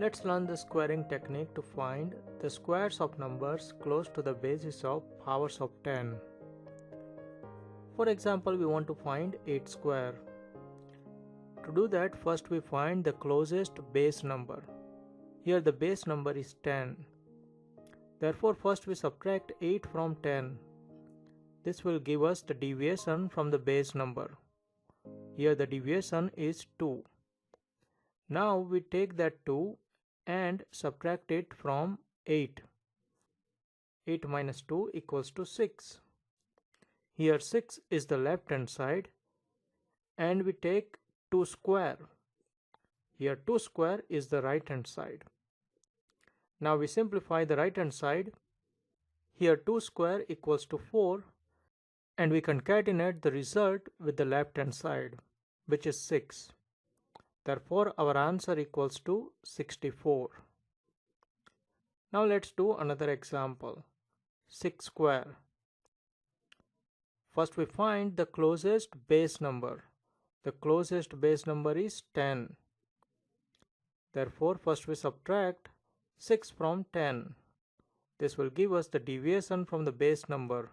Let's learn the squaring technique to find the squares of numbers close to the basis of powers of 10. For example, we want to find 8 square. To do that, first we find the closest base number. Here the base number is 10. Therefore, first we subtract 8 from 10. This will give us the deviation from the base number. Here the deviation is 2. Now we take that 2 and subtract it from 8. 8 minus 2 equals to 6. Here 6 is the left hand side and we take 2 square. Here 2 square is the right hand side. Now we simplify the right hand side. Here 2 square equals to 4 and we concatenate the result with the left hand side, which is 6. Therefore, our answer equals to 64. Now let's do another example. 6 square. First we find the closest base number. The closest base number is 10. Therefore, first we subtract 6 from 10. This will give us the deviation from the base number,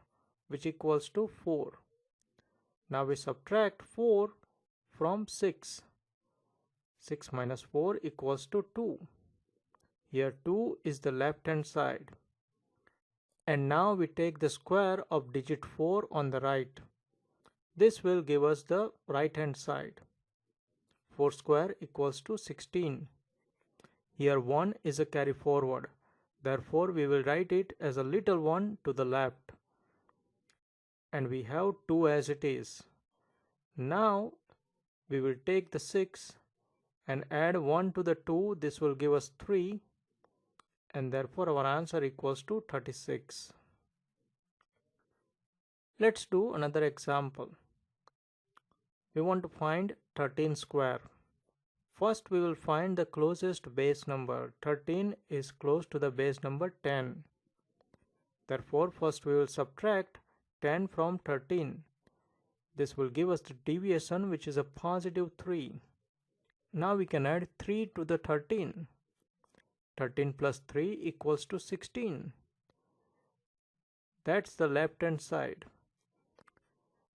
which equals to 4. Now we subtract 4 from 6. 6 minus 4 equals to 2. Here 2 is the left hand side. And now we take the square of digit 4 on the right. This will give us the right hand side. 4 square equals to 16. Here 1 is a carry forward. Therefore, we will write it as a little one to the left. And we have 2 as it is. Now we will take the 6 and add 1 to the 2. This will give us 3. And therefore, our answer equals to 36. Let's do another example. We want to find 13 square. First, we will find the closest base number. 13 is close to the base number 10. Therefore, first we will subtract 10 from 13. This will give us the deviation, which is a positive 3. Now we can add 3 to the 13. 13 plus 3 equals to 16. That's the left hand side.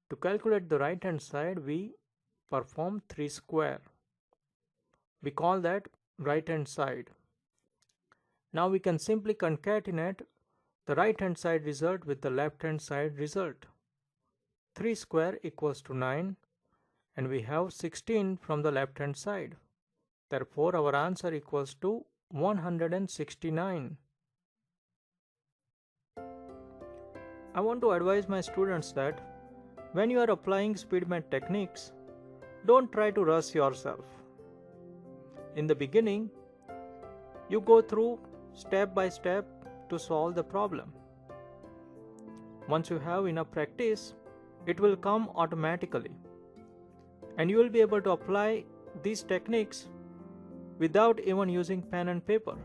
To calculate the right hand side, we perform 3 square. We call that right hand side. Now we can simply concatenate the right hand side result with the left hand side result. 3 square equals to 9 and we have 16 from the left hand side. Therefore, our answer equals to 169. I want to advise my students that when you are applying speed math techniques, don't try to rush yourself. In the beginning, you go through step by step to solve the problem. Once you have enough practice, it will come automatically. And you will be able to apply these techniques without even using pen and paper.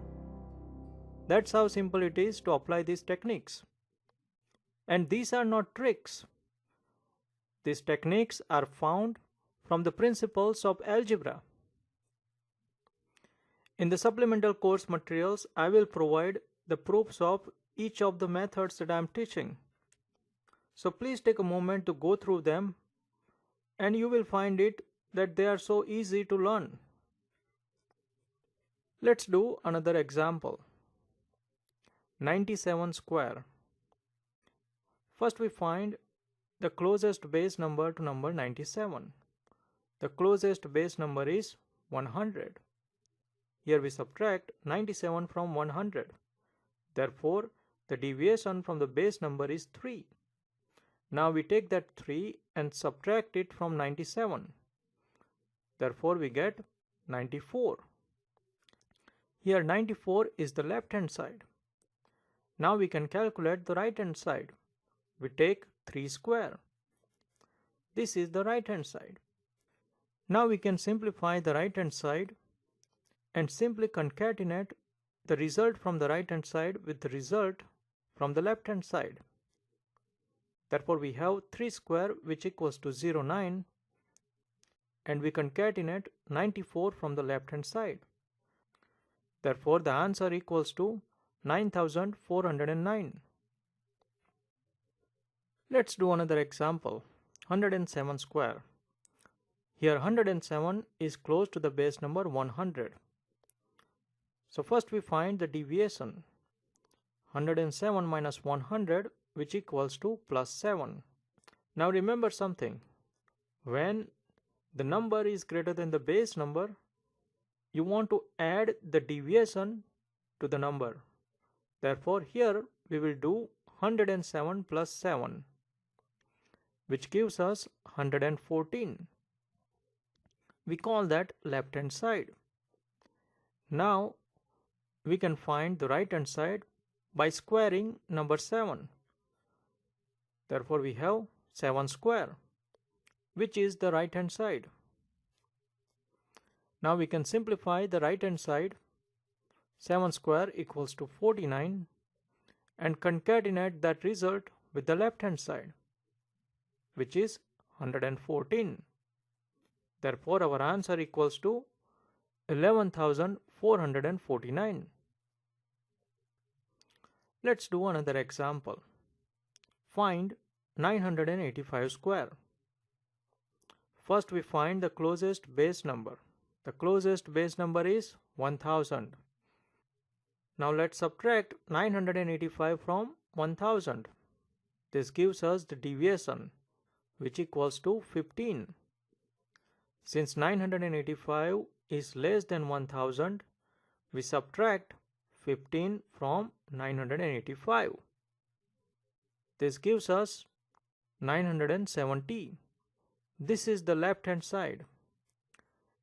That's how simple it is to apply these techniques. And these are not tricks. These techniques are found from the principles of algebra. In the supplemental course materials, I will provide the proofs of each of the methods that I am teaching. So please take a moment to go through them and you will find it that they are so easy to learn. Let's do another example. 97 square. First we find the closest base number to number 97. The closest base number is 100. Here we subtract 97 from 100. Therefore, the deviation from the base number is 3. Now we take that 3 and subtract it from 97. Therefore, we get 94. Here 94 is the left hand side. Now we can calculate the right hand side. We take 3 square. This is the right hand side. Now we can simplify the right hand side and simply concatenate the result from the right hand side with the result from the left hand side. Therefore, we have 3 square which equals to 09 and we concatenate 94 from the left hand side. Therefore, the answer equals to 9409. Let's do another example. 107 square. Here 107 is close to the base number 100. So first we find the deviation. 107 minus 100, which equals to plus 7. Now remember something. When the number is greater than the base number, you want to add the deviation to the number. Therefore, here we will do 107 plus 7, which gives us 114. We call that left hand side. Now we can find the right hand side by squaring number 7. Therefore, we have 7 square, which is the right hand side. Now we can simplify the right hand side. 7 square equals to 49 and concatenate that result with the left hand side, which is 114. Therefore, our answer equals to 11,449. Let's do another example. Find 985 square. First we find the closest base number. The closest base number is 1000. Now let's subtract 985 from 1000. This gives us the deviation, which equals to 15. Since 985 is less than 1000, we subtract 15 from 985. This gives us 970. This is the left hand side.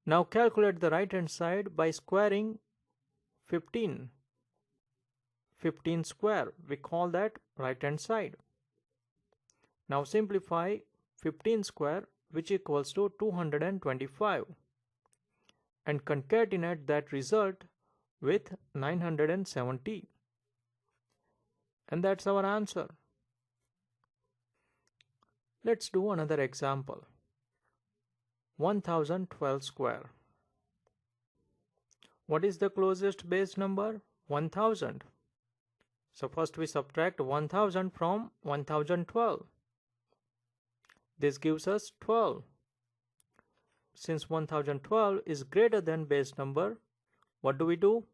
Now calculate the right hand side by squaring 15. 15 square, we call that right hand side. Now simplify 15 square, which equals to 225, and concatenate that result with 970. And that's our answer. Let's do another example. 1012 square. What is the closest base number? 1000. So first we subtract 1000 from 1012. This gives us 12. Since 1012 is greater than base number, what do?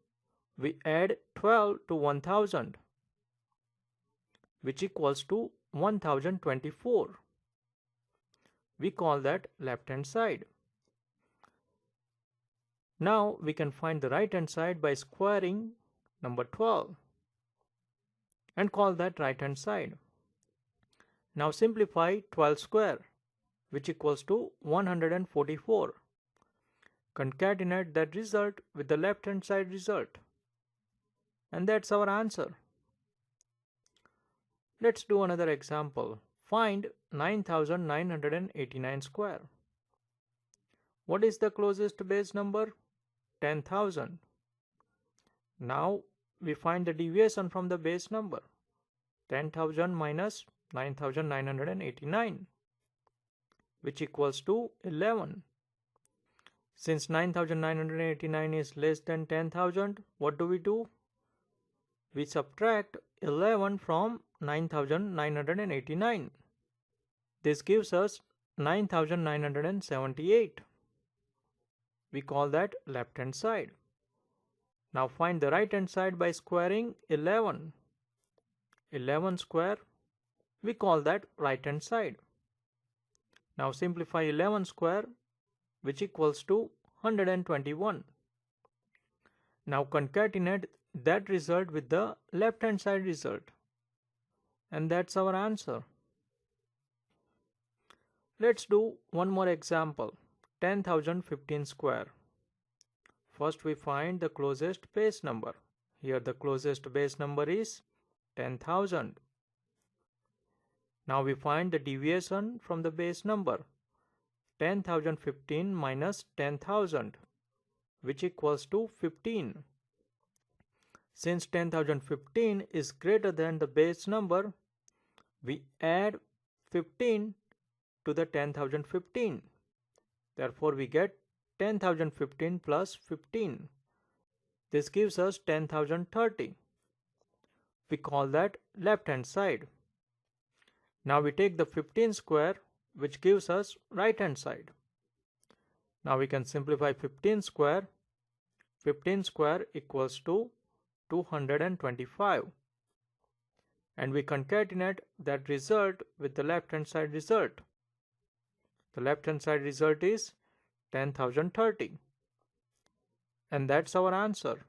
We add 12 to 1000, which equals to 1024. We call that left hand side. Now we can find the right hand side by squaring number 12 and call that right hand side. Now simplify 12 square, which equals to 144. Concatenate that result with the left hand side result. And that's our answer. Let's do another example. Find 9989 square. What is the closest base number? 10,000. Now we find the deviation from the base number. 10,000 minus 9,989, which equals to 11. Since 9,989 is less than 10,000, what do? We subtract 11 from 9,989. This gives us 9,978. We call that left hand side. Now find the right hand side by squaring 11. 11 square, we call that right hand side. Now simplify 11 square, which equals to 121. Now concatenate that result with the left hand side result. And that's our answer. Let's do one more example. 10,015 square. First we find the closest base number. Here the closest base number is 10,000. Now we find the deviation from the base number. 10,015 minus 10,000, which equals to 15. Since 10,015 is greater than the base number, we add 15 to the 10,015. Therefore, we get 10,015 plus 15. This gives us 10,030. We call that left hand side. Now we take the 15 square, which gives us right hand side. Now we can simplify 15 square. 15 square equals to 225. And we concatenate that result with the left hand side result. The left hand side result is 10,030. And that's our answer.